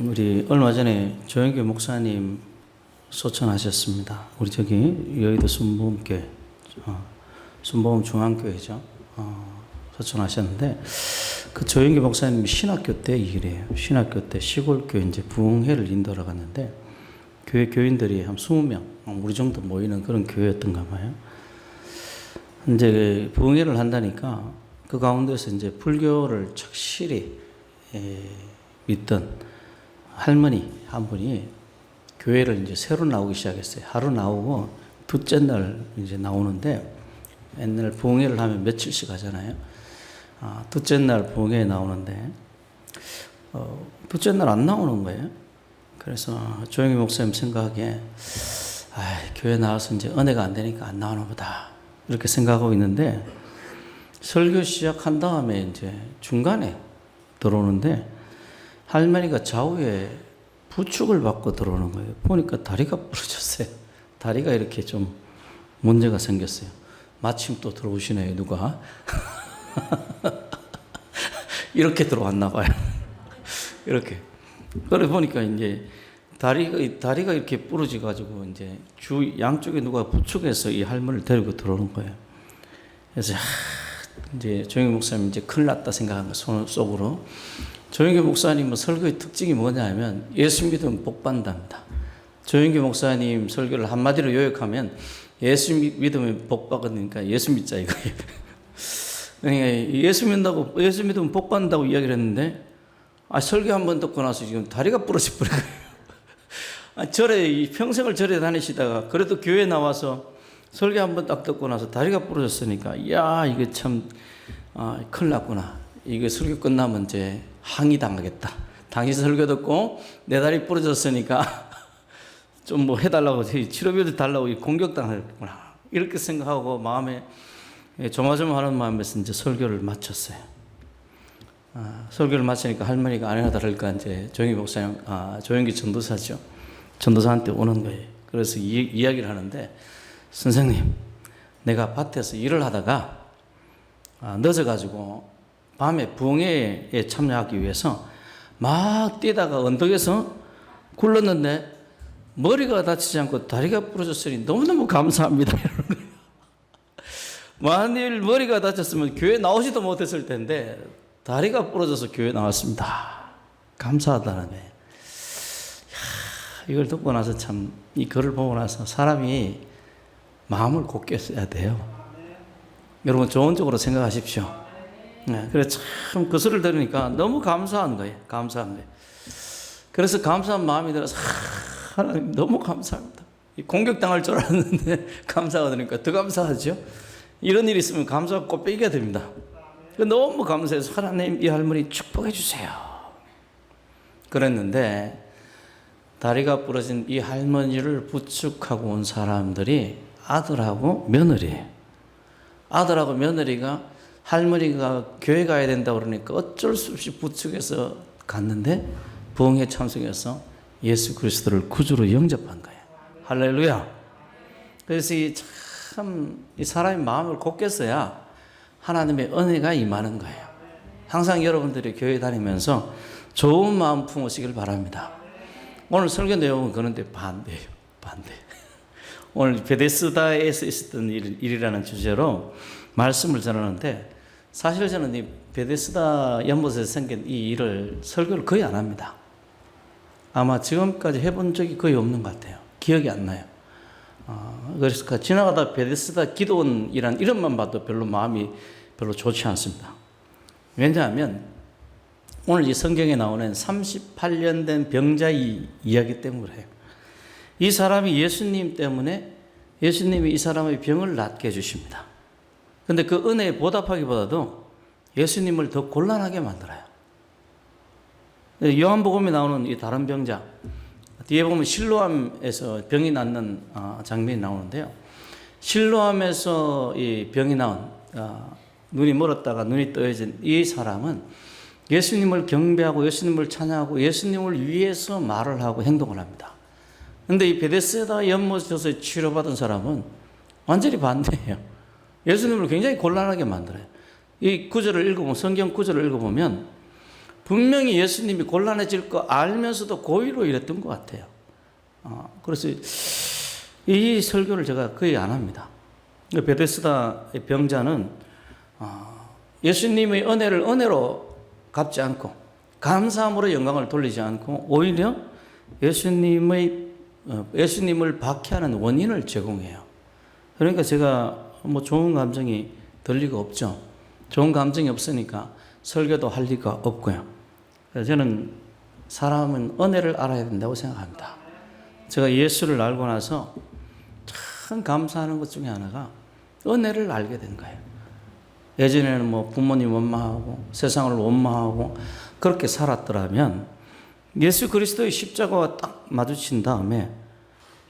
우리 얼마 전에 조영규 목사님 소천하셨습니다. 우리 저기 여의도 순복음교회, 순복음 중앙교회죠. 소천하셨는데 그 조영규 목사님이 신학교 때 일이에요. 신학교 때 시골교회 이제 부흥회를 인도하러 갔는데 교회 교인들이 한 20명, 우리 정도 모이는 그런 교회였던가 봐요. 이제 부흥회를 한다니까 그 가운데서 이제 불교를 착실히 믿던 할머니 한 분이 교회를 이제 새로 나오기 시작했어요. 하루 나오고 둘째 날 이제 나오는데 옛날 부흥회를 하면 며칠씩 하잖아요. 둘째 날 부흥회에 나오는데 둘째 날 안 나오는 거예요. 그래서 조영희 목사님 생각에 교회 나와서 이제 은혜가 안 되니까 안 나오나 보다 이렇게 생각하고 있는데 설교 시작한 다음에 이제 중간에 들어오는데 할머니가 좌우에 부축을 받고 들어오는 거예요. 보니까 다리가 부러졌어요. 다리가 이렇게 좀 문제가 생겼어요. 마침 또 들어오시네요, 누가. 이렇게 들어왔나 봐요. 이렇게. 그래 보니까 이제 다리가 이렇게 부러져가지고 이제 양쪽에 누가 부축해서 이 할머니를 데리고 들어오는 거예요. 그래서 이제 조영희 목사님 이제 큰일 났다 생각한 거 속으로. 조영규 목사님 설교의 특징이 뭐냐면 예수 믿으면 복 받는답니다. 조영규 목사님 설교를 한마디로 요약하면 예수 믿으면 복 받으니까 예수 믿자 이거예요. 그러니까 예수 믿으면 복 받는다고 이야기를 했는데 설교 한 번 듣고 나서 지금 다리가 부러져 버린 거예요. 절에 평생을 절에 다니시다가 그래도 교회 나와서 설교 한 번 딱 듣고 나서 다리가 부러졌으니까 야 이게 참 큰일 났구나. 이거 설교 끝나면 이제 항의당하겠다. 당신 설교 듣고 내 다리 부러졌으니까 좀 뭐 해달라고 치료비도 달라고 공격당하겠구나. 이렇게 생각하고 마음에 조마조마하는 마음에서 이제 설교를 마쳤어요. 설교를 마치니까 할머니가 아니나 다를까 이제 조영기 목사님, 조영기 전도사죠. 전도사한테 오는 거예요. 그래서 이야기를 하는데 선생님, 내가 밭에서 일을 하다가 늦어가지고 밤에 부흥회에 참여하기 위해서 막 뛰다가 언덕에서 굴렀는데 머리가 다치지 않고 다리가 부러졌으니 너무너무 감사합니다. 이러는 거예요. 만일 머리가 다쳤으면 교회 나오지도 못했을 텐데 다리가 부러져서 교회 나왔습니다. 감사하다는 거예요. 이걸 듣고 나서 참 이 글을 보고 나서 사람이 마음을 굳게 써야 돼요. 여러분 좋은 쪽으로 생각하십시오. 그래서 참 그 소리를 들으니까 너무 감사한 거예요. 감사한 거예요. 그래서 감사한 마음이 들어서 하나님 너무 감사합니다. 공격당할 줄 알았는데 감사가 되니까 더 감사하죠. 이런 일이 있으면 감사가 꽃배기가 됩니다. 너무 감사해서 하나님 이 할머니 축복해 주세요. 그랬는데 다리가 부러진 이 할머니를 부축하고 온 사람들이 아들하고 며느리예요. 아들하고 며느리가 할머니가 교회 가야 된다고 그러니까 어쩔 수 없이 부축해서 갔는데 부흥회 참석해서 예수 그리스도를 구주로 영접한 거예요. 할렐루야. 그래서 이 사람의 마음을 굳게 써야 하나님의 은혜가 임하는 거예요. 항상 여러분들이 교회 다니면서 좋은 마음 품으시길 바랍니다. 오늘 설교 내용은 그런데 반대예요. 반대. 오늘 베데스다에서 있었던 일이라는 주제로 말씀을 전하는데 사실 저는 이 베데스다 연못에서 생긴 이 일을 설교를 거의 안 합니다. 아마 지금까지 해본 적이 거의 없는 것 같아요. 기억이 안 나요. 그래서 지나가다 베데스다 기도원이란 이름만 봐도 별로 마음이 별로 좋지 않습니다. 왜냐하면 오늘 이 성경에 나오는 38년 된 병자의 이야기 때문에 그래요. 이 사람이 예수님 때문에 예수님이 이 사람의 병을 낫게 해주십니다. 근데 그 은혜에 보답하기보다도 예수님을 더 곤란하게 만들어요. 요한복음에 나오는 이 다른 병자, 뒤에 보면 실로암에서 병이 낫는 장면이 나오는데요. 실로암에서 이 병이 나온, 눈이 멀었다가 눈이 떠해진 이 사람은 예수님을 경배하고 예수님을 찬양하고 예수님을 위해서 말을 하고 행동을 합니다. 근데 이 베데스다 연못에서 치료받은 사람은 완전히 반대예요. 예수님을 굉장히 곤란하게 만들어요. 이 구절을 읽어보면, 성경 구절을 읽어보면 분명히 예수님이 곤란해질 거 알면서도 고의로 이랬던 것 같아요. 그래서 이 설교를 제가 거의 안 합니다. 베데스다 병자는 예수님의 은혜를 은혜로 갚지 않고 감사함으로 영광을 돌리지 않고 오히려 예수님을 박해하는 원인을 제공해요. 그러니까 제가 뭐 좋은 감정이 들 리가 없죠. 좋은 감정이 없으니까 설교도 할 리가 없고요. 그래서 저는 사람은 은혜를 알아야 된다고 생각합니다. 제가 예수를 알고 나서 참 감사하는 것 중에 하나가 은혜를 알게 된 거예요. 예전에는 뭐 부모님 원망하고 세상을 원망하고 그렇게 살았더라면 예수 그리스도의 십자가와 딱 마주친 다음에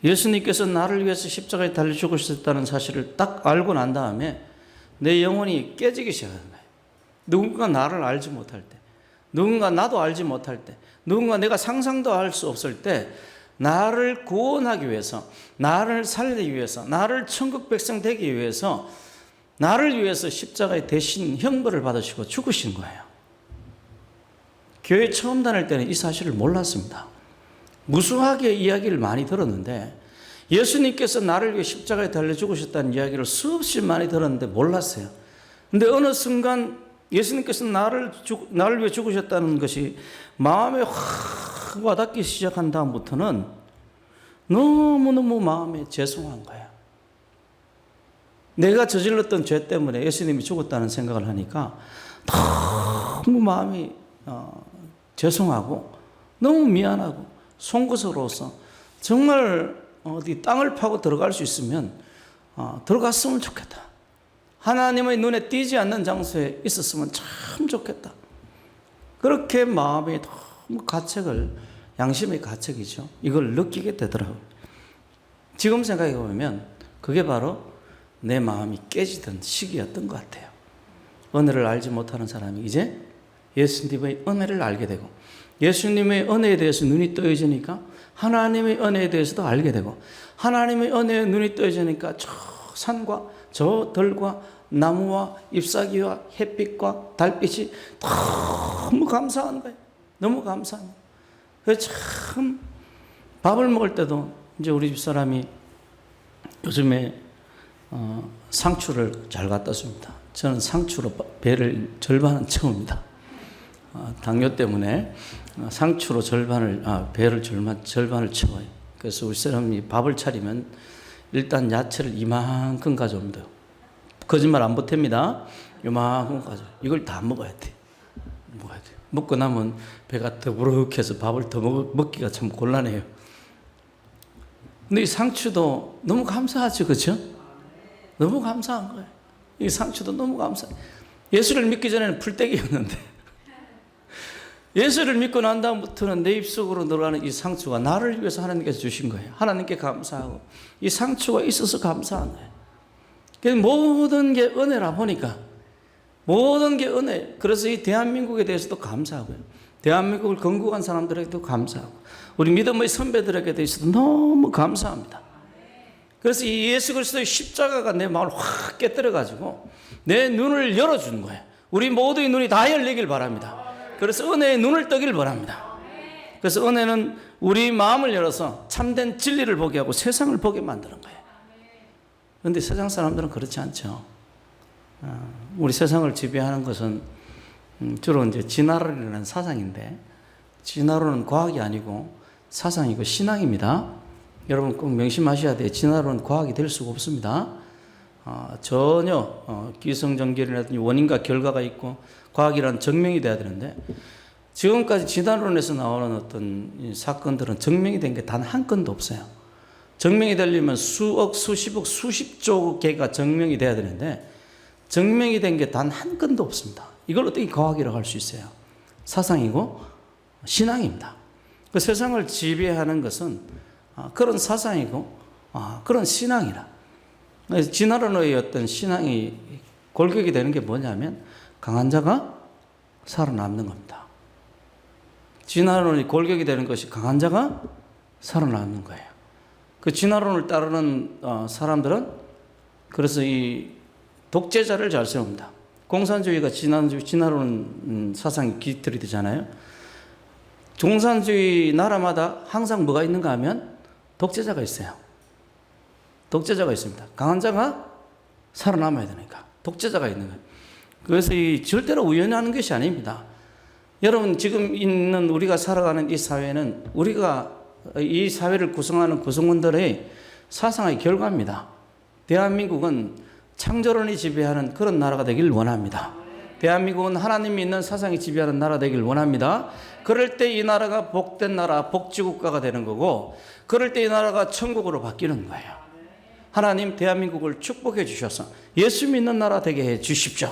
예수님께서 나를 위해서 십자가에 달려 죽으셨다는 사실을 딱 알고 난 다음에 내 영혼이 깨지기 시작하는 거예요. 누군가 나를 알지 못할 때, 누군가 나도 알지 못할 때, 누군가 내가 상상도 할 수 없을 때 나를 구원하기 위해서, 나를 살리기 위해서, 나를 천국 백성 되기 위해서, 나를 위해서 십자가에 대신 형벌을 받으시고 죽으신 거예요. 교회 처음 다닐 때는 이 사실을 몰랐습니다. 무수하게 이야기를 많이 들었는데 예수님께서 나를 위해 십자가에 달려 죽으셨다는 이야기를 수없이 많이 들었는데 몰랐어요. 근데 어느 순간 예수님께서 나를 위해 죽으셨다는 것이 마음에 확 와닿기 시작한 다음부터는 너무너무 마음에 죄송한 거예요. 내가 저질렀던 죄 때문에 예수님이 죽었다는 생각을 하니까 너무 마음이 죄송하고 너무 미안하고 송구스러워서 정말 어디 땅을 파고 들어갈 수 있으면 들어갔으면 좋겠다. 하나님의 눈에 띄지 않는 장소에 있었으면 참 좋겠다. 그렇게 마음이 너무 양심의 가책이죠. 이걸 느끼게 되더라고요. 지금 생각해 보면 그게 바로 내 마음이 깨지던 시기였던 것 같아요. 은혜를 알지 못하는 사람이 이제 예수님의 은혜를 알게 되고 예수님의 은혜에 대해서 눈이 떠져지니까 하나님의 은혜에 대해서도 알게 되고 하나님의 은혜에 눈이 떠져지니까 저 산과 저 들과 나무와 잎사귀와 햇빛과 달빛이 너무 감사한 거예요. 너무 감사한 거예요. 그래서 참 밥을 먹을 때도 이제 우리 집사람이 요즘에 상추를 잘 갖다 줍니다. 저는 상추로 배를 절반은 채웁니다. 당뇨 때문에 상추로 배를 절반을 채워요. 그래서 우리 사람이 밥을 차리면 일단 야채를 이만큼 가져옵니다. 거짓말 안 보탭니다. 요만큼 가져. 이걸 다 먹어야 돼. 먹고 나면 배가 더부룩해서 밥을 더 먹기가 참 곤란해요. 근데 이 상추도 너무 감사하죠, 그렇죠? 너무 감사한 거예요. 이 상추도 너무 감사해요. 예수를 믿기 전에는 풀떼기였는데 예수를 믿고 난 다음부터는 내 입속으로 들어가는 이 상추가 나를 위해서 하나님께서 주신 거예요. 하나님께 감사하고 이 상추가 있어서 감사한 거예요. 그래서 모든 게 은혜라 보니까 모든 게 은혜. 그래서 이 대한민국에 대해서도 감사하고요. 대한민국을 건국한 사람들에게도 감사하고 우리 믿음의 선배들에게 대해서도 너무 감사합니다. 그래서 이 예수 그리스도의 십자가가 내 마음을 확 깨뜨려가지고 내 눈을 열어준 거예요. 우리 모두의 눈이 다 열리길 바랍니다. 그래서 은혜의 눈을 뜨길 바랍니다. 그래서 은혜는 우리 마음을 열어서 참된 진리를 보게 하고 세상을 보게 만드는 거예요. 그런데 세상 사람들은 그렇지 않죠. 우리 세상을 지배하는 것은 주로 이제 진화론이라는 사상인데 진화론은 과학이 아니고 사상이고 신앙입니다. 여러분 꼭 명심하셔야 돼요. 진화론은 과학이 될 수가 없습니다. 전혀 기성정결이라든지 원인과 결과가 있고 과학이라는 증명이 돼야 되는데 지금까지 진화론에서 나오는 어떤 사건들은 증명이 된 게 단 한 건도 없어요. 증명이 되려면 수억, 수십억, 수십조 개가 증명이 돼야 되는데 증명이 된 게 단 한 건도 없습니다. 이걸 어떻게 과학이라고 할 수 있어요? 사상이고 신앙입니다. 그 세상을 지배하는 것은 그런 사상이고 그런 신앙이라. 진화론의 어떤 신앙이 골격이 되는 게 뭐냐면 강한 자가 살아남는 겁니다. 진화론이 골격이 되는 것이 강한 자가 살아남는 거예요. 그 진화론을 따르는 사람들은 그래서 이 독재자를 잘 세웁니다. 공산주의가 진화론 사상이 기틀이 되잖아요. 공산주의 나라마다 항상 뭐가 있는가 하면 독재자가 있어요. 독재자가 있습니다. 강한 자가 살아남아야 되니까 독재자가 있는 거예요. 그래서 절대로 우연하는 것이 아닙니다. 여러분 지금 있는 우리가 살아가는 이 사회는 우리가 이 사회를 구성하는 구성원들의 사상의 결과입니다. 대한민국은 창조론이 지배하는 그런 나라가 되길 원합니다. 대한민국은 하나님이 있는 사상이 지배하는 나라 되길 원합니다. 그럴 때 이 나라가 복된 나라, 복지국가가 되는 거고, 그럴 때 이 나라가 천국으로 바뀌는 거예요. 하나님 대한민국을 축복해 주셔서 예수 믿는 나라 되게 해 주십시오.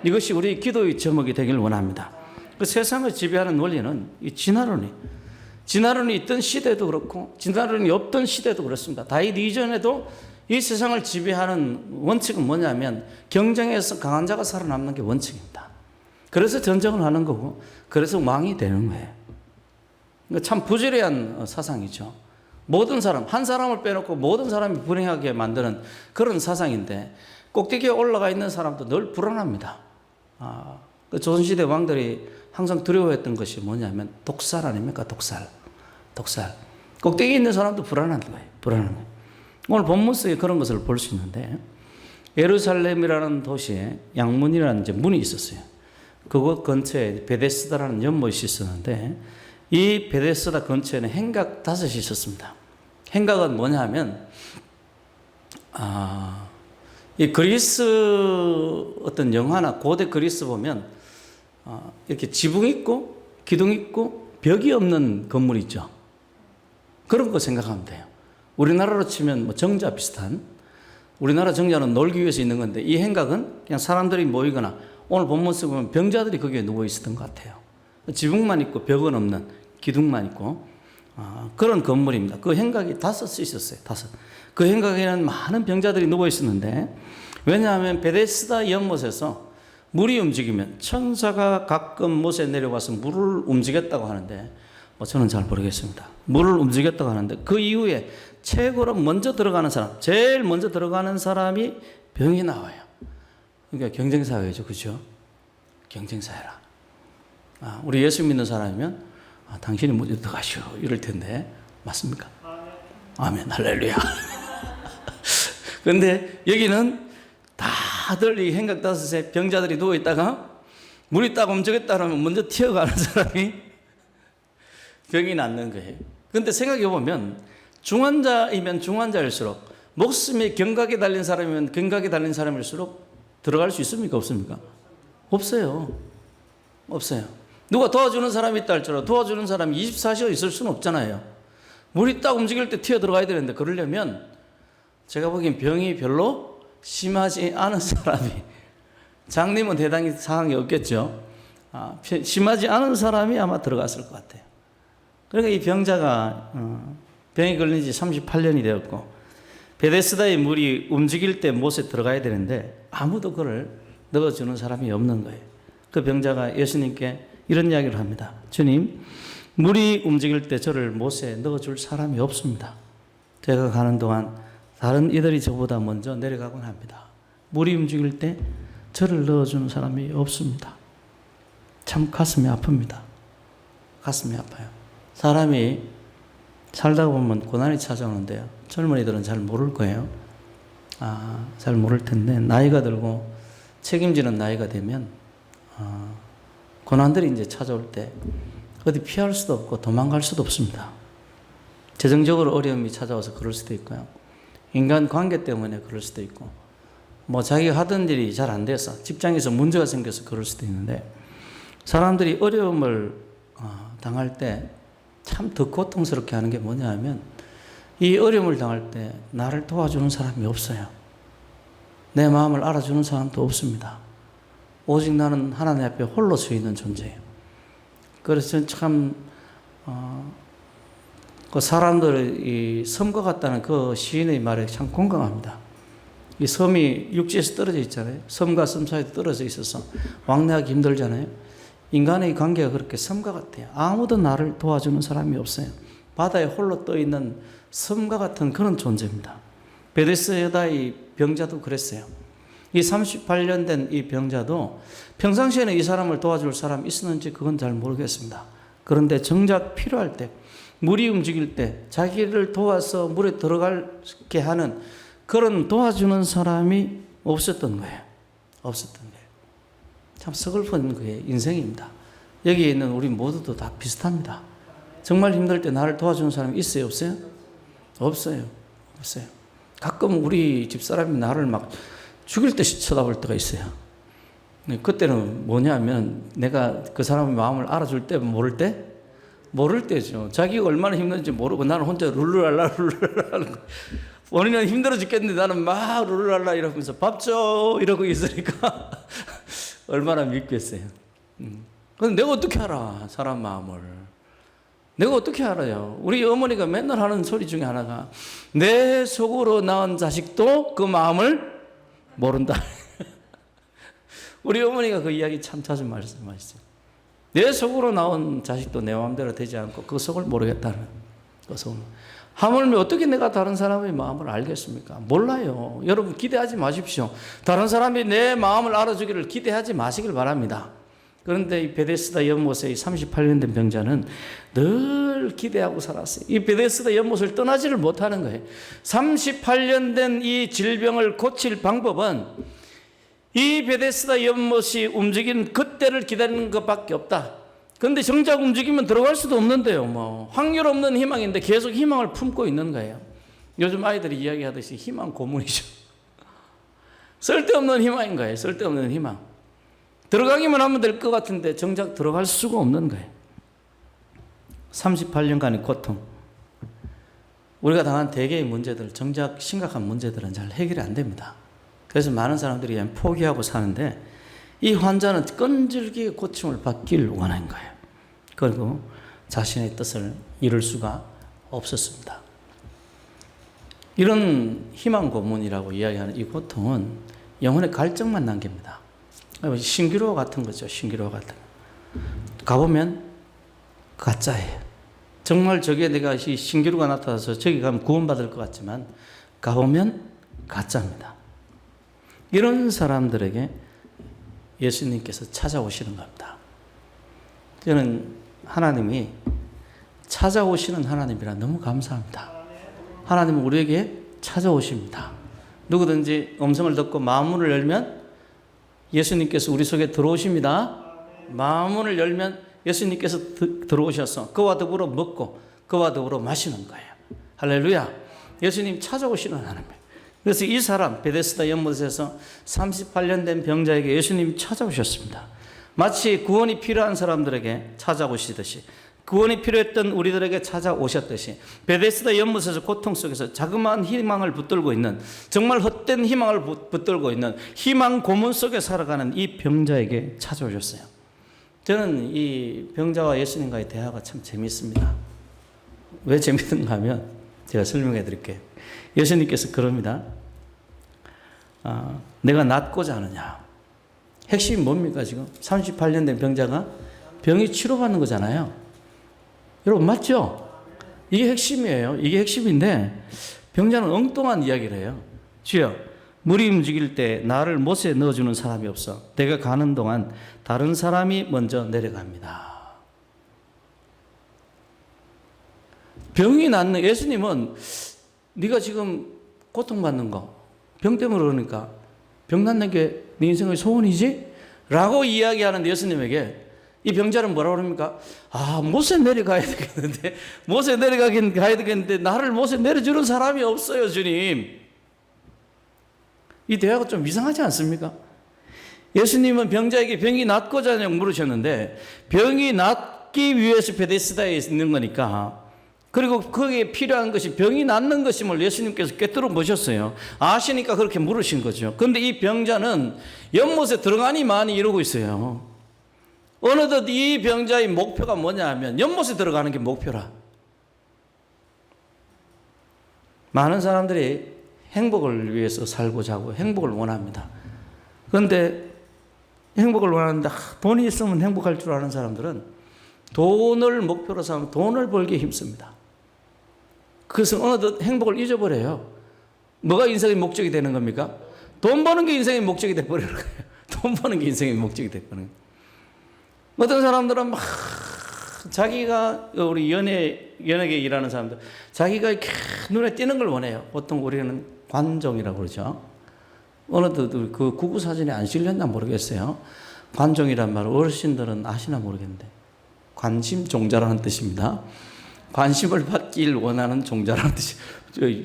이것이 우리 기도의 제목이 되길 원합니다. 그 세상을 지배하는 원리는 이 진화론이 있던 시대도 그렇고 진화론이 없던 시대도 그렇습니다. 다윗 이전에도 이 세상을 지배하는 원칙은 뭐냐면 경쟁에서 강한 자가 살아남는 게 원칙입니다. 그래서 전쟁을 하는 거고 그래서 왕이 되는 거예요. 그러니까 참 부지런한 사상이죠. 모든 사람, 한 사람을 빼놓고 모든 사람이 불행하게 만드는 그런 사상인데 꼭대기에 올라가 있는 사람도 늘 불안합니다. 그 조선시대 왕들이 항상 두려워했던 것이 뭐냐면 독살 아닙니까? 독살. 꼭대기에 있는 사람도 불안한 거예요. 오늘 본문 속에 그런 것을 볼 수 있는데 예루살렘이라는 도시에 양문이라는 이제 문이 있었어요. 그곳 근처에 베데스다라는 연못이 있었는데 이 베데스다 근처에는 행각 5이 있었습니다. 행각은 뭐냐면 이 그리스 어떤 영화나 고대 그리스 보면 이렇게 지붕 있고 기둥 있고 벽이 없는 건물 있죠. 그런 거 생각하면 돼요. 우리나라로 치면 뭐 정자 비슷한, 우리나라 정자는 놀기 위해서 있는 건데 이 행각은 그냥 사람들이 모이거나 오늘 본문 속에 보면 병자들이 거기에 누워 있었던 것 같아요. 지붕만 있고 벽은 없는 기둥만 있고 그런 건물입니다. 그 행각이 5이 있었어요. 5. 그 행각에는 많은 병자들이 누워 있었는데 왜냐하면 베데스다 연못에서 물이 움직이면 천사가 가끔 못에 내려와서 물을 움직였다고 하는데 저는 잘 모르겠습니다. 물을 움직였다고 하는데 그 이후에 최고로 먼저 들어가는 사람, 제일 먼저 들어가는 사람이 병이 나와요. 그러니까 경쟁사회죠. 그죠? 경쟁사회라. 우리 예수 믿는 사람이면 당신이 먼저 들어가시오. 이럴 텐데. 맞습니까? 아멘. 할렐루야. 그런데 여기는 다들 이 행각 5에 병자들이 누워있다가 물이 딱 움직였다 그러면 먼저 튀어가는 사람이 병이 낫는 거예요. 그런데 생각해 보면 중환자이면 중환자일수록 목숨이 경각에 달린 사람이면 경각에 달린 사람일수록 들어갈 수 있습니까? 없습니까? 없어요. 누가 도와주는 사람이 있다 할지라도 도와주는 사람이 24시간 있을 수는 없잖아요. 물이 딱 움직일 때 튀어 들어가야 되는데 그러려면 제가 보기엔 병이 별로 심하지 않은 사람이, 장님은 대단히 상황이 없겠죠. 심하지 않은 사람이 아마 들어갔을 것 같아요. 그러니까 이 병자가 병이 걸린 지 38년이 되었고 베데스다의 물이 움직일 때 못에 들어가야 되는데 아무도 그를 넣어주는 사람이 없는 거예요. 그 병자가 예수님께 이런 이야기를 합니다. 주님, 물이 움직일 때 저를 못에 넣어줄 사람이 없습니다. 제가 가는 동안 다른 이들이 저보다 먼저 내려가곤 합니다. 물이 움직일 때 저를 넣어주는 사람이 없습니다. 참 가슴이 아픕니다. 가슴이 아파요. 사람이 살다 보면 고난이 찾아오는데요. 젊은이들은 잘 모를 거예요. 잘 모를 텐데 나이가 들고 책임지는 나이가 되면 고난들이 이제 찾아올 때 어디 피할 수도 없고 도망갈 수도 없습니다. 재정적으로 어려움이 찾아와서 그럴 수도 있고요. 인간 관계 때문에 그럴 수도 있고 뭐 자기가 하던 일이 잘 안 돼서 직장에서 문제가 생겨서 그럴 수도 있는데 사람들이 어려움을 당할 때 참 더 고통스럽게 하는 게 뭐냐 하면 이 어려움을 당할 때 나를 도와주는 사람이 없어요. 내 마음을 알아주는 사람도 없습니다. 오직 나는 하나님 앞에 홀로 서 있는 존재예요. 그래서 참 그 사람들이 섬과 같다는 그 시인의 말에 참 공감합니다. 이 섬이 육지에서 떨어져 있잖아요. 섬과 섬 사이에 떨어져 있어서 왕래하기 힘들잖아요. 인간의 관계가 그렇게 섬과 같아요. 아무도 나를 도와주는 사람이 없어요. 바다에 홀로 떠 있는 섬과 같은 그런 존재입니다. 베데스다의 병자도 그랬어요. 이 38년 된 이 병자도 평상시에는 이 사람을 도와줄 사람이 있었는지 그건 잘 모르겠습니다. 그런데 정작 필요할 때, 물이 움직일 때 자기를 도와서 물에 들어가게 하는 그런 도와주는 사람이 없었던 거예요. 없었던 거예요. 참 서글픈 그의 인생입니다. 여기에 있는 우리 모두도 다 비슷합니다. 정말 힘들 때 나를 도와주는 사람이 있어요? 없어요? 없어요. 없어요. 가끔 우리 집사람이 나를 막 죽일 듯이 쳐다볼 때가 있어요. 그때는 뭐냐면 내가 그 사람의 마음을 알아줄 때 모를 때? 모를 때죠. 자기가 얼마나 힘든지 모르고 나는 혼자 룰루랄라 하는 거예요. 본인은 힘들어 죽겠는데 나는 막 룰루랄라 이러면서 밥 줘 이러고 있으니까 얼마나 믿겠어요. 근데 내가 어떻게 알아? 사람 마음을. 내가 어떻게 알아요? 우리 어머니가 맨날 하는 소리 중에 하나가 내 속으로 낳은 자식도 그 마음을 모른다. 우리 어머니가 그 이야기 참 자주 말씀하시죠. 내 속으로 나온 자식도 내 마음대로 되지 않고 그 속을 모르겠다는 그 속을. 하물며 어떻게 내가 다른 사람의 마음을 알겠습니까? 몰라요. 여러분 기대하지 마십시오. 다른 사람이 내 마음을 알아주기를 기대하지 마시길 바랍니다. 그런데 이 베데스다 연못의 38년 된 병자는 늘 기대하고 살았어요. 이 베데스다 연못을 떠나지를 못하는 거예요. 38년 된 이 질병을 고칠 방법은 이 베데스다 연못이 움직이는 그때를 기다리는 것밖에 없다. 그런데 정작 움직이면 들어갈 수도 없는데요. 뭐 확률 없는 희망인데 계속 희망을 품고 있는 거예요. 요즘 아이들이 이야기하듯이 희망 고문이죠. 쓸데없는 희망인 거예요. 쓸데없는 희망. 들어가기만 하면 될 것 같은데 정작 들어갈 수가 없는 거예요. 38년간의 고통. 우리가 당한 대개의 문제들, 정작 심각한 문제들은 잘 해결이 안 됩니다. 그래서 많은 사람들이 그냥 포기하고 사는데 이 환자는 끈질기게 고침을 받길 원한 거예요. 그리고 자신의 뜻을 이룰 수가 없었습니다. 이런 희망 고문이라고 이야기하는 이 고통은 영혼의 갈증만 남깁니다. 신기루 같은 거죠. 신기루 같은 거. 가보면 가짜예요. 정말 저게 내가 이 신기루가 나타나서 저기 가면 구원받을 것 같지만 가보면 가짜입니다. 이런 사람들에게 예수님께서 찾아오시는 겁니다. 저는 하나님이 찾아오시는 하나님이라 너무 감사합니다. 하나님은 우리에게 찾아오십니다. 누구든지 음성을 듣고 마음문을 열면 예수님께서 우리 속에 들어오십니다. 마음문을 열면 예수님께서 들어오셔서 그와 더불어 먹고 그와 더불어 마시는 거예요. 할렐루야. 예수님 찾아오시는 하나님이에요. 그래서 이 사람 베데스다 연못에서 38년 된 병자에게 예수님이 찾아오셨습니다. 마치 구원이 필요한 사람들에게 찾아오시듯이 구원이 필요했던 우리들에게 찾아오셨듯이 베데스다 연못에서 고통 속에서 자그마한 희망을 붙들고 있는 정말 헛된 희망을 붙들고 있는 희망 고문 속에 살아가는 이 병자에게 찾아오셨어요. 저는 이 병자와 예수님과의 대화가 참 재미있습니다. 왜 재미있는가 하면 제가 설명해 드릴게요. 예수님께서 그럽니다. 내가 낫고자 하느냐. 핵심이 뭡니까 지금? 38년 된 병자가 병이 치료받는 거잖아요. 여러분 맞죠? 이게 핵심이에요. 이게 핵심인데 병자는 엉뚱한 이야기를 해요. 주여 물이 움직일 때 나를 못에 넣어주는 사람이 없어. 내가 가는 동안 다른 사람이 먼저 내려갑니다. 병이 낫는 예수님은 네가 지금 고통받는 거 병 때문에 그러니까 병 낫는 게 네 인생의 소원이지? 라고 이야기하는 예수님에게 이 병자는 뭐라고 그럽니까? 못에 내려가야 되겠는데 못에 내려가긴 가야 되겠는데 나를 못에 내려주는 사람이 없어요 주님. 이 대화가 좀 이상하지 않습니까? 예수님은 병자에게 병이 낫고자 하냐고 물으셨는데 병이 낫기 위해서 베데스다에 있는 거니까 그리고 거기에 필요한 것이 병이 낫는 것임을 예수님께서 꿰뚫어 보셨어요. 아시니까 그렇게 물으신 거죠. 그런데 이 병자는 연못에 들어가니만이 이러고 있어요. 어느덧 이 병자의 목표가 뭐냐 하면 연못에 들어가는 게 목표라. 많은 사람들이 행복을 위해서 살고자 하고 행복을 원합니다. 그런데 행복을 원하는데 돈이 있으면 행복할 줄 아는 사람들은 돈을 목표로 삼으면 돈을 벌기에 힘씁니다. 그래서 어느덧 행복을 잊어버려요. 뭐가 인생의 목적이 되는 겁니까? 돈 버는 게 인생의 목적이 돼버리는 거예요. 돈 버는 게 인생의 목적이 돼버리는 거예요. 어떤 사람들은 막 자기가 우리 연예계 일하는 사람들 자기가 이렇게 눈에 띄는 걸 원해요. 보통 우리는 관종이라고 그러죠. 어느들 그 구구 사진에 안 실렸나 모르겠어요. 관종이란 말 어르신들은 아시나 모르겠는데 관심 종자라는 뜻입니다. 관심을 받길 원하는 종자라는 뜻이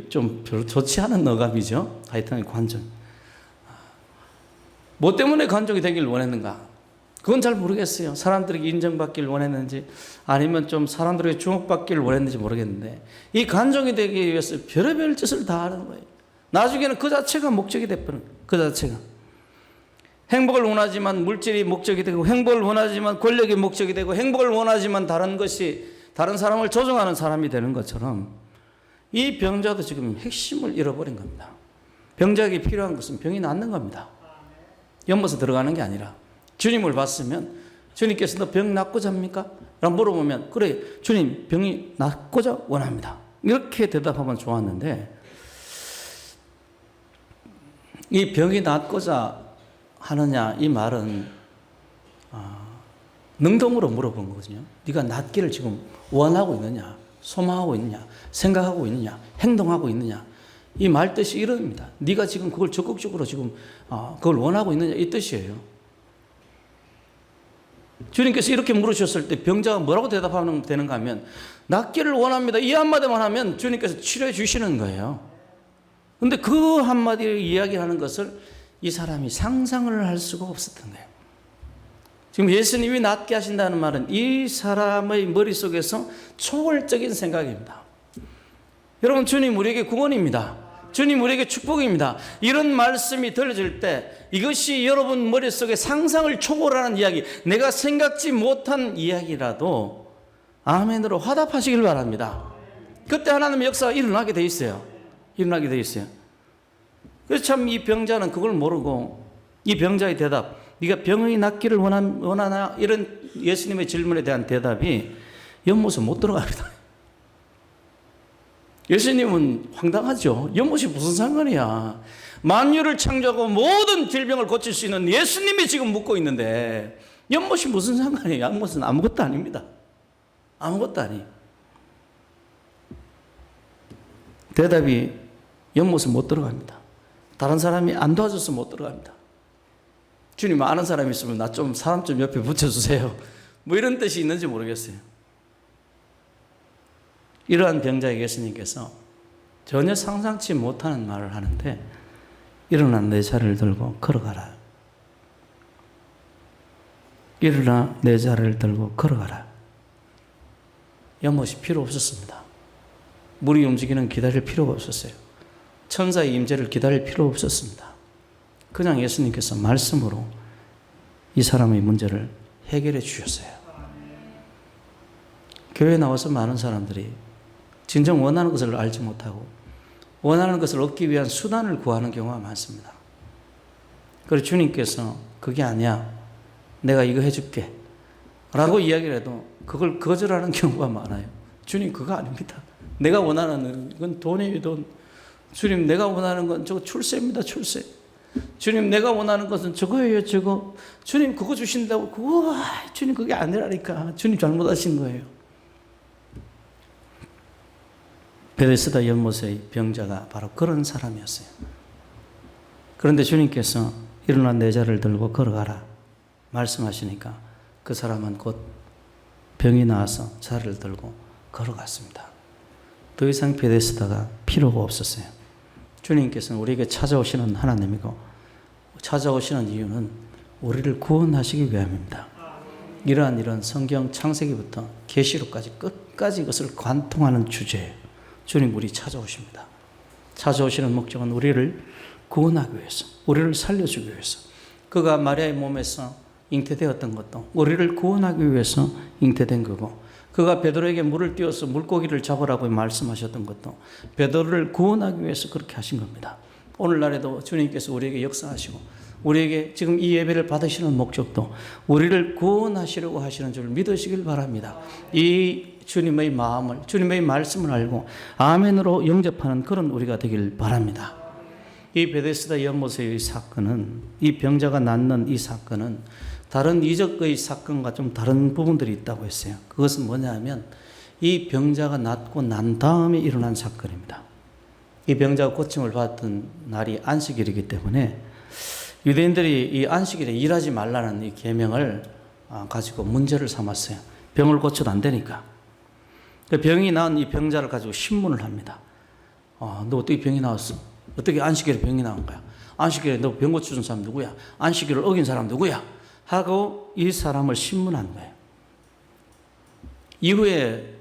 좀 별로 좋지 않은 어감이죠. 하여튼 관종. 뭐 때문에 관종이 되길 원했는가? 그건 잘 모르겠어요. 사람들에게 인정받길 원했는지 아니면 좀 사람들에게 주목받기를 원했는지 모르겠는데 이 관종이 되기 위해서 별의별 짓을 다 하는 거예요. 나중에는 그 자체가 목적이 돼버린 거예요. 그 자체가. 행복을 원하지만 물질이 목적이 되고 행복을 원하지만 권력이 목적이 되고 행복을 원하지만 다른 사람을 조종하는 사람이 되는 것처럼 이 병자도 지금 핵심을 잃어버린 겁니다. 병자에게 필요한 것은 병이 낫는 겁니다. 연못에 들어가는 게 아니라 주님을 봤으면 주님께서 너 병 낫고자 합니까? 라고 물어보면 그래 주님 병이 낫고자 원합니다. 이렇게 대답하면 좋았는데 이 병이 낫고자 하느냐 이 말은 능동으로 물어본 거거든요. 네가 낫기를 지금 원하고 있느냐 소망하고 있느냐 생각하고 있느냐 행동하고 있느냐 이 말 뜻이 이럽니다. 네가 지금 그걸 적극적으로 지금 그걸 원하고 있느냐 이 뜻이에요. 주님께서 이렇게 물으셨을 때 병자가 뭐라고 대답하면 되는가 하면 낫기를 원합니다. 이 한마디만 하면 주님께서 치료해 주시는 거예요. 그런데 그 한마디를 이야기하는 것을 이 사람이 상상을 할 수가 없었던 거예요. 지금 예수님이 낫게 하신다는 말은 이 사람의 머릿속에서 초월적인 생각입니다. 여러분 주님 우리에게 구원입니다. 주님 우리에게 축복입니다. 이런 말씀이 들려질 때 이것이 여러분 머릿속에 상상을 초월하는 이야기, 내가 생각지 못한 이야기라도 아멘으로 화답하시길 바랍니다. 그때 하나님의 역사가 일어나게 돼 있어요. 일어나게 돼 있어요. 그래서 참 이 병자는 그걸 모르고 이 병자의 대답, 네가 병이 낫기를 원하나? 이런 예수님의 질문에 대한 대답이 연못에 못 들어갑니다. 예수님은 황당하죠. 연못이 무슨 상관이야. 만유를 창조하고 모든 질병을 고칠 수 있는 예수님이 지금 묻고 있는데 연못이 무슨 상관이에요. 연못은 아무것도 아닙니다. 아무것도 아니에요. 대답이 연못에 못 들어갑니다. 다른 사람이 안 도와줘서 못 들어갑니다. 주님 아는 사람이 있으면 나 좀 사람 좀 옆에 붙여주세요. 뭐 이런 뜻이 있는지 모르겠어요. 이러한 병자에게 예수님께서 전혀 상상치 못하는 말을 하는데 일어나 내 자리를 들고 걸어가라. 일어나 내 자리를 들고 걸어가라. 연못이 필요 없었습니다. 물이 움직이는 기다릴 필요가 없었어요. 천사의 임재를 기다릴 필요 없었습니다. 그냥 예수님께서 말씀으로 이 사람의 문제를 해결해 주셨어요. 교회에 나와서 많은 사람들이 진정 원하는 것을 알지 못하고 원하는 것을 얻기 위한 수단을 구하는 경우가 많습니다. 그래서 주님께서 그게 아니야. 내가 이거 해줄게. 라고 이야기를 해도 그걸 거절하는 경우가 많아요. 주님 그거 아닙니다. 내가 원하는 건 돈이에요, 돈. 주님 내가 원하는 건 저거 출세입니다, 출세. 주님 내가 원하는 것은 저거예요, 저거. 주님 그거 주신다고 그거 주님 그게 아니라니까. 주님 잘못하신 거예요. 베데스다 연못의 병자가 바로 그런 사람이었어요. 그런데 주님께서 일어나 내 자리를 들고 걸어가라 말씀하시니까 그 사람은 곧 병이 나와서 자리를 들고 걸어갔습니다. 더 이상 베데스다가 필요가 없었어요. 주님께서는 우리에게 찾아오시는 하나님이고 찾아오시는 이유는 우리를 구원하시기 위함입니다. 이러한 성경 창세기부터 계시록까지 끝까지 이것을 관통하는 주제예요. 주님 우리 찾아오십니다. 찾아오시는 목적은 우리를 구원하기 위해서, 우리를 살려주기 위해서. 그가 마리아의 몸에서 잉태되었던 것도 우리를 구원하기 위해서 잉태된 거고, 그가 베드로에게 물을 띄워서 물고기를 잡으라고 말씀하셨던 것도 베드로를 구원하기 위해서 그렇게 하신 겁니다. 오늘날에도 주님께서 우리에게 역사하시고 우리에게 지금 이 예배를 받으시는 목적도 우리를 구원하시려고 하시는 줄 믿으시길 바랍니다. 이 주님의 마음을, 주님의 말씀을 알고 아멘으로 영접하는 그런 우리가 되길 바랍니다. 이 베데스다 연못의 사건은, 이 병자가 낫는 이 사건은 다른 이적의 사건과 좀 다른 부분들이 있다고 했어요. 그것은 뭐냐 하면 이 병자가 낫고 난 다음에 일어난 사건입니다. 이 병자가 고침을 받던 날이 안식일이기 때문에 유대인들이 이 안식일에 일하지 말라는 이 계명을 가지고 문제를 삼았어요. 병을 고쳐도 안 되니까. 병이 나은 이 병자를 가지고 신문을 합니다. 너 어떻게 병이 나왔어? 어떻게 안식일에 병이 나온 거야? 안식일에 너 병 고쳐준 사람 누구야? 안식일을 어긴 사람 누구야? 하고 이 사람을 신문한 거예요. 이후에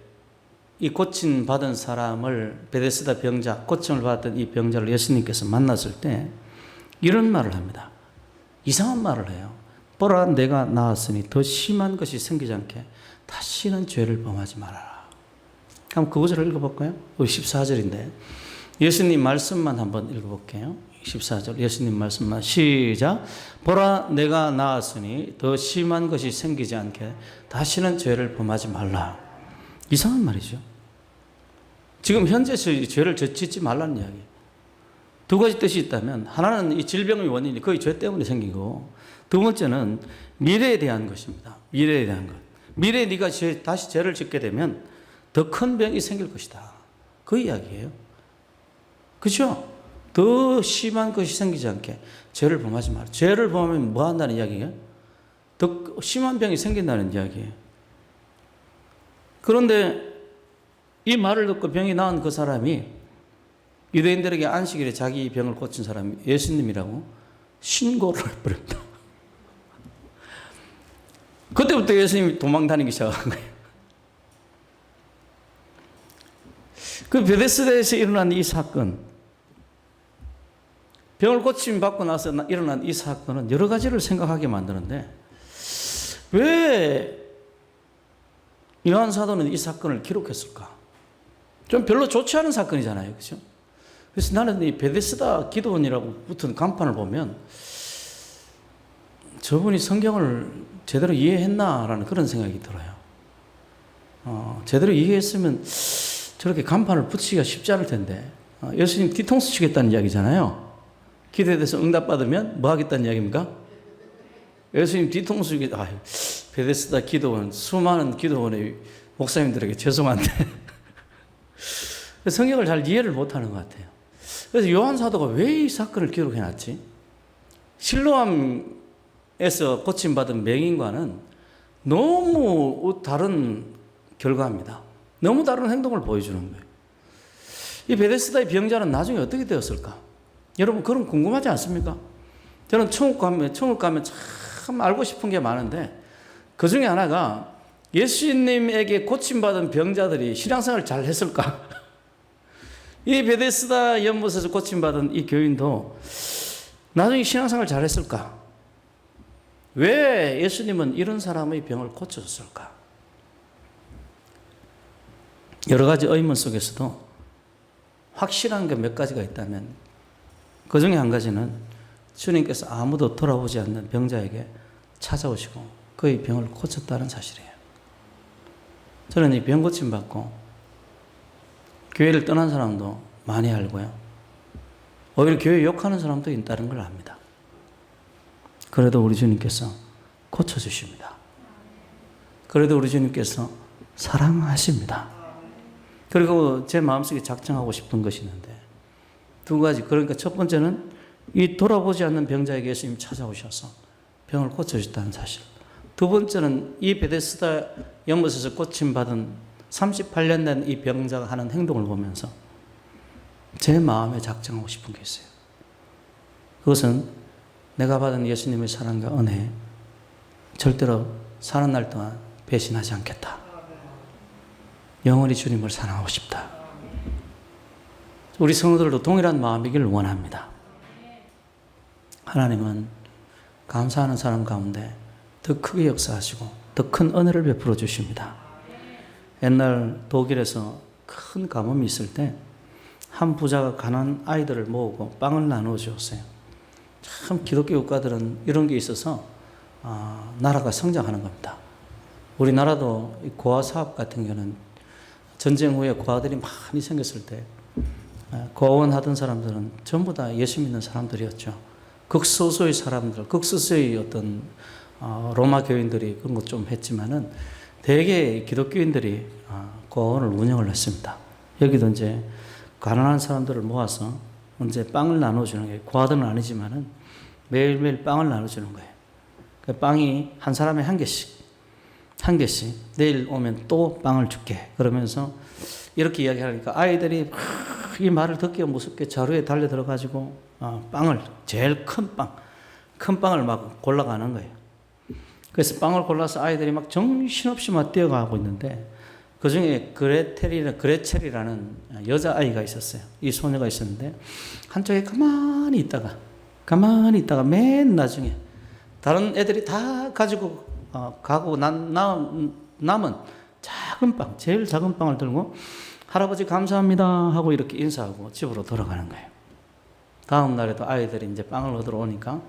이 고침 받은 사람을, 베데스다 병자, 고침을 받았던 이 병자를 예수님께서 만났을 때 이런 말을 합니다. 이상한 말을 해요. 보라, 내가 나았으니 더 심한 것이 생기지 않게 다시는 죄를 범하지 말아라. 한번 그 구절을 읽어볼까요? 14절인데 예수님 말씀만 한번 읽어볼게요. 14절 예수님 말씀만 시작. 보라, 내가 나았으니 더 심한 것이 생기지 않게 다시는 죄를 범하지 말라. 이상한 말이죠. 지금 현재 죄를 짓지 말라는 이야기. 두 가지 뜻이 있다면, 하나는 이 질병의 원인이 거의 죄 때문에 생긴 거고, 두 번째는 미래에 대한 것입니다. 미래에 대한 것. 미래에 네가 다시 죄를 짓게 되면 더 큰 병이 생길 것이다. 그 이야기예요. 그렇죠? 더 심한 것이 생기지 않게 죄를 범하지 마라. 죄를 범하면 뭐 한다는 이야기예요? 더 심한 병이 생긴다는 이야기예요. 그런데 이 말을 듣고 병이 나은 그 사람이 유대인들에게 안식일에 자기 병을 고친 사람이 예수님이라고 신고를 해버립니다. 그때부터 예수님이 도망 다니기 시작한 거예요. 그 베데스다에서 일어난 이 사건, 병을 고침 받고 나서 일어난 이 사건은 여러 가지를 생각하게 만드는데, 왜 요한 사도는 이 사건을 기록했을까? 좀 별로 좋지 않은 사건이잖아요. 그렇죠? 그래서 나는 이 베데스다 기도원이라고 붙은 간판을 보면 저분이 성경을 제대로 이해했나라는 그런 생각이 들어요. 제대로 이해했으면 저렇게 간판을 붙이기가 쉽지 않을 텐데, 예수님 뒤통수 치겠다는 이야기잖아요. 기도에 대해서 응답받으면 뭐 하겠다는 이야기입니까? 예수님 뒤통수 치겠다. 베데스다 기도원, 수많은 기도원의 목사님들에게 죄송한데 성경을 잘 이해를 못하는 것 같아요. 그래서 요한 사도가 왜 이 사건을 기록해놨지? 실로암에서 고침받은 맹인과는 너무 다른 결과입니다. 너무 다른 행동을 보여주는 거예요. 이 베데스다의 병자는 나중에 어떻게 되었을까? 여러분 그런 궁금하지 않습니까? 저는 천국 가면 참 알고 싶은 게 많은데, 그 중에 하나가 예수님에게 고침받은 병자들이 신앙생활을 잘 했을까? 이 베데스다 연못에서 고침받은 이 교인도 나중에 신앙생활을 잘 했을까? 왜 예수님은 이런 사람의 병을 고쳐줬을까? 여러 가지 의문 속에서도 확실한 게 몇 가지가 있다면, 그 중에 한 가지는 주님께서 아무도 돌아보지 않는 병자에게 찾아오시고 그의 병을 고쳤다는 사실이에요. 저는 이 병 고침 받고 교회를 떠난 사람도 많이 알고요. 오히려 교회 욕하는 사람도 있다는 걸 압니다. 그래도 우리 주님께서 고쳐주십니다. 그래도 우리 주님께서 사랑하십니다. 그리고 제 마음속에 작정하고 싶은 것이 있는데, 두 가지. 그러니까 첫 번째는 이 돌아보지 않는 병자에게 예수님이 찾아오셔서 병을 고쳐주셨다는 사실. 두 번째는 이 베데스다 연못에서 고침받은 38년 된 이 병자가 하는 행동을 보면서 제 마음에 작정하고 싶은 게 있어요. 그것은 내가 받은 예수님의 사랑과 은혜, 절대로 사는 날 동안 배신하지 않겠다. 영원히 주님을 사랑하고 싶다. 우리 성도들도 동일한 마음이기를 원합니다. 하나님은 감사하는 사람 가운데 더 크게 역사하시고 더 큰 은혜를 베풀어 주십니다. 옛날 독일에서 큰 가뭄이 있을 때 한 부자가 가난한 아이들을 모으고 빵을 나누어 주었어요. 참 기독교 국가들은 이런 게 있어서 나라가 성장하는 겁니다. 우리나라도 고아 사업 같은 경우는 전쟁 후에 고아들이 많이 생겼을 때 고원하던 사람들은 전부 다 예수 믿는 사람들이었죠. 극소수의 사람들, 극소수의 어떤 로마 교인들이 그런 것 좀 했지만은 대개 기독교인들이 고원을 운영을 했습니다. 여기도 이제 가난한 사람들을 모아서 이제 빵을 나눠주는 게 과도는 아니지만은 매일매일 빵을 나눠주는 거예요. 그 빵이 한 사람에 한 개씩 내일 오면 또 빵을 줄게 그러면서 이렇게 이야기하니까 아이들이 이 말을 듣기가 무섭게 자루에 달려 들어가지고 빵을 제일 큰 빵을 막 골라가는 거예요. 그래서 빵을 골라서 아이들이 막 정신없이 막 뛰어가고 있는데 그 중에 그레첼이라는 여자아이가 있었어요. 이 소녀가 있었는데 한쪽에 가만히 있다가 맨 나중에 다른 애들이 다 가지고 가고 남은 작은 빵, 제일 작은 빵을 들고 할아버지 감사합니다 하고 이렇게 인사하고 집으로 돌아가는 거예요. 다음 날에도 아이들이 이제 빵을 얻으러 오니까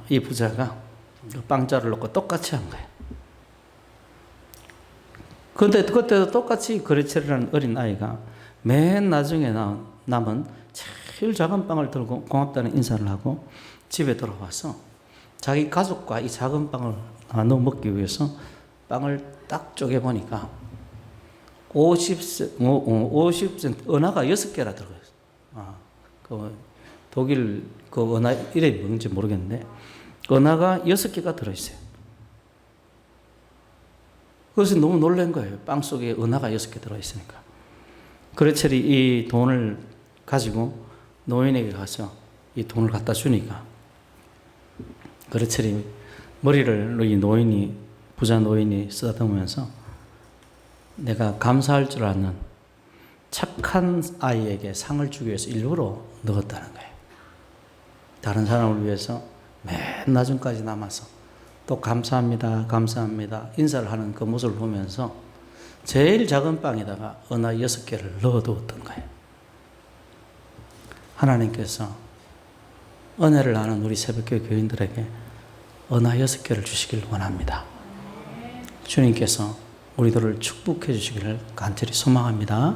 이 부자가 빵자를 놓고 똑같이 한 거예요. 근데 그때도 똑같이 그레첼이라는 어린 아이가 맨 나중에 남은 제일 작은 빵을 들고 고맙다는 인사를 하고 집에 돌아와서 자기 가족과 이 작은 빵을 나눠 먹기 위해서 빵을 딱 쪼개보니까 50센트 은하가 6개나 들어가 있어요. 그 독일 그 은하 이름이 뭔지 모르겠는데 은하가 6개가 들어있어요. 그래서 너무 놀란 거예요. 빵 속에 은하가 6개 들어있으니까. 그레첼이 이 돈을 가지고 노인에게 가서 이 돈을 갖다 주니까 그레첼이 머리를 이 부자 노인이 쓰다듬으면서 내가 감사할 줄 아는 착한 아이에게 상을 주기 위해서 일부러 넣었다는 거예요. 다른 사람을 위해서 맨 나중까지 남아서 또 감사합니다 인사를 하는 그 모습을 보면서 제일 작은 빵에다가 은하 6개를 넣어두었던 거예요. 하나님께서 은혜를 아는 우리 새벽교회 교인들에게 은하 6개를 주시길 원합니다. 주님께서 우리들을 축복해 주시기를 간절히 소망합니다.